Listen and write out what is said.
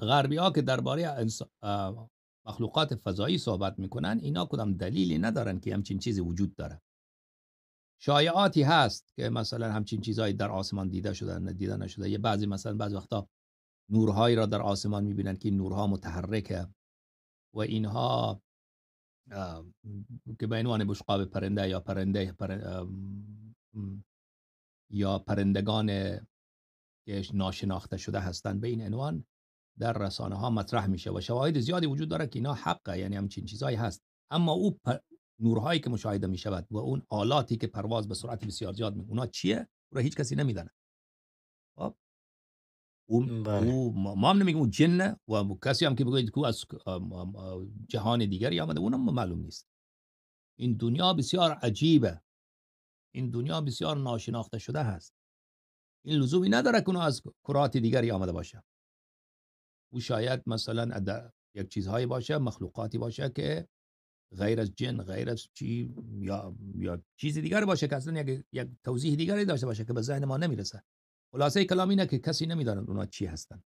غربی‌ها که درباره مخلوقات فضایی صحبت میکنن، اینا کدام دلیلی ندارن که همچین چیزی وجود داره. شایعاتی هست که مثلا همچین چیزهایی در آسمان دیده نشده. یه بعضی وقتا نورهایی را در آسمان میبینن که این نورها متحرکه و اینها که به عنوان بشقاب پرنده یا پرندگان که ناشناخته شده هستند، به این عنوان در رسانه ها مطرح میشه و شواهد زیادی وجود داره که اینا حقه، یعنی همچین چیزایی هست. اما نورهایی که مشاهده می شود و اون آلاتی که پرواز به سرعت بسیار زیاد اونا چیه؟ رو هیچ کسی نمیدونه. خب بله. ما هم نمیگیم اون جنه و کسی هم که بگوید که از جهان دیگری آمده، اونم معلوم نیست. این دنیا بسیار عجیبه، این دنیا بسیار ناشناخته شده هست. این لزومی نداره که اون از کرات دیگری آمده باشه. او شاید مثلا یک چیزهایی باشه، مخلوقاتی باشه که غیر از جن، غیر از چی یا چیز دیگری باشه که اصلا یک توضیح دیگری داشته باشه که به ذهن ما نمیرسه. خلاصه کلام اینه که کسی نمیدونه اونا چی هستن.